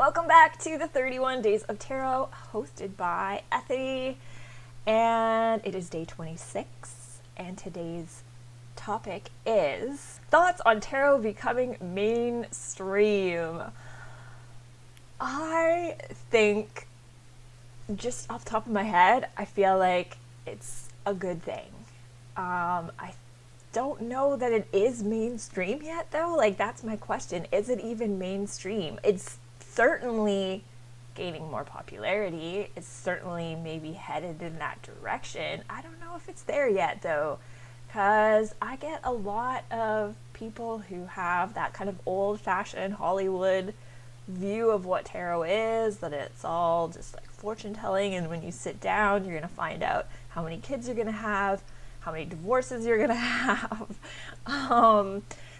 Welcome back to the 31 Days of Tarot, hosted by Ethereal, and it is day 26, and today's topic is thoughts on tarot becoming mainstream. I think, just off the top of my head, I feel like it's a good thing. I don't know that it is mainstream yet, though. Like, that's my question. Is it even mainstream? It's certainly gaining more popularity. It's certainly maybe headed in that direction. I don't know if it's there yet, though, because I get a lot of people who have that kind of old-fashioned Hollywood view of what tarot is, that it's all just like fortune telling, and when you sit down, you're going to find out how many kids you're going to have, how many divorces you're going to have,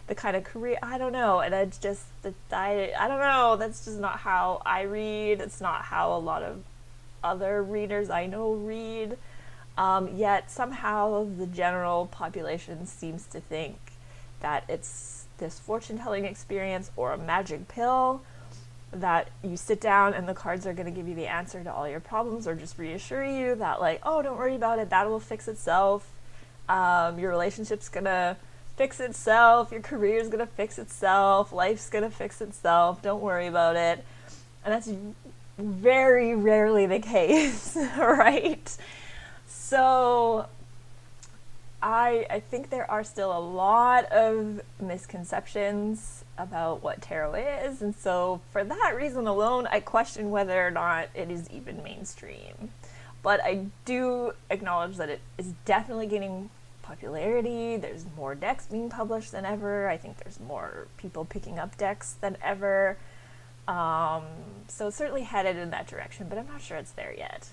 the kind of career, I don't know. And it's just, I don't know, that's just not how I read. It's not how a lot of other readers I know read. Yet somehow the general population seems to think that it's this fortune telling experience or a magic pill, that you sit down and the cards are going to give you the answer to all your problems, or just reassure you that, like, oh, don't worry about it, that will fix itself. Your relationship's going to fix itself, your career's going to fix itself, life's going to fix itself, don't worry about it. And that's very rarely the case, right? So I think there are still a lot of misconceptions about what tarot is, and so for that reason alone, I question whether or not it is even mainstream. But I do acknowledge that it is definitely gaining popularity. There's more decks being published than ever. I think there's more people picking up decks than ever. So it's certainly headed in that direction, but I'm not sure it's there yet.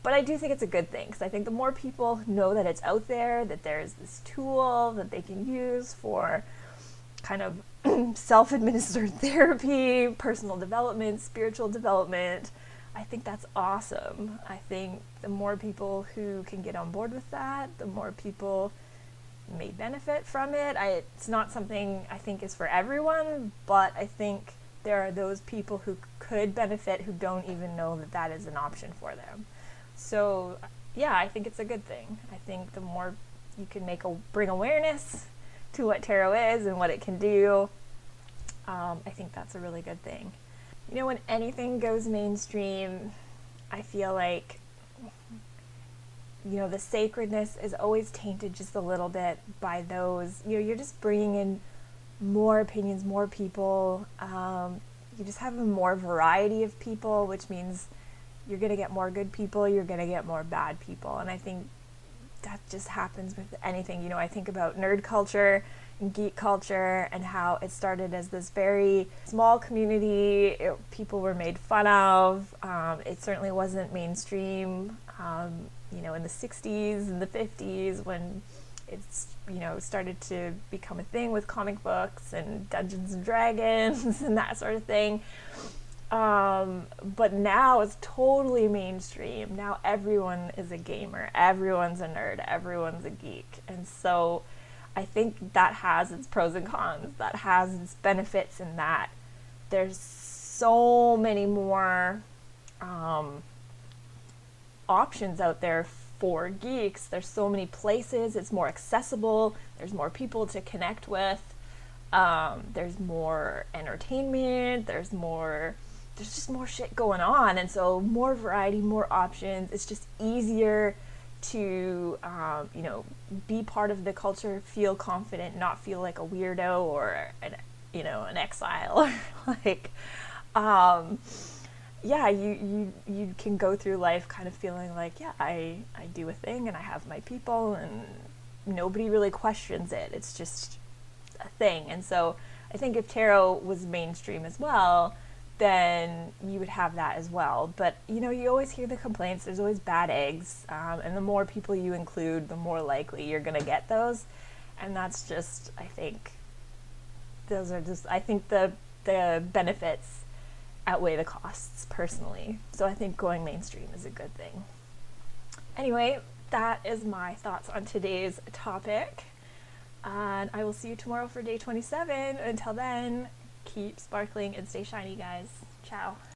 But I do think it's a good thing, because I think the more people know that it's out there, that there's this tool that they can use for kind of self-administered therapy, personal development, spiritual development, I think that's awesome. I think the more people who can get on board with that, the more people may benefit from it. It's not something I think is for everyone, but I think there are those people who could benefit who don't even know that that is an option for them. So yeah, I think it's a good thing. I think the more you can bring awareness to what tarot is and what it can do, I think that's a really good thing. You know, when anything goes mainstream, I feel like, you know, the sacredness is always tainted just a little bit by those, you know, you're just bringing in more opinions, more people. You just have a more variety of people, which means you're going to get more good people, you're going to get more bad people. And I think that just happens with anything. You know, I think about nerd culture and geek culture and how it started as this very small community. People were made fun of. It certainly wasn't mainstream, you know, in the 60s and the 50s, when it's, you know, started to become a thing with comic books and Dungeons and Dragons and that sort of thing. But now it's totally mainstream. Now everyone is a gamer, everyone's a nerd, everyone's a geek. And so I think that has its pros and cons, that has its benefits, in that there's so many more options out there for geeks. There's so many places, it's more accessible, there's more people to connect with, there's more entertainment, there's just more shit going on, and so more variety, more options. It's just easier to, you know, be part of the culture, feel confident, not feel like a weirdo or an exile. Like, yeah, you can go through life kind of feeling like, yeah, I do a thing and I have my people and nobody really questions it. It's just a thing. And so I think if tarot was mainstream as well, then you would have that as well. But, you know, you always hear the complaints, there's always bad eggs, and the more people you include, the more likely you're going to get those. And that's just, I think, I think the benefits outweigh the costs, personally. So I think going mainstream is a good thing. Anyway, that is my thoughts on today's topic. And I will see you tomorrow for day 27. Until then, keep sparkling and stay shiny, guys. Ciao.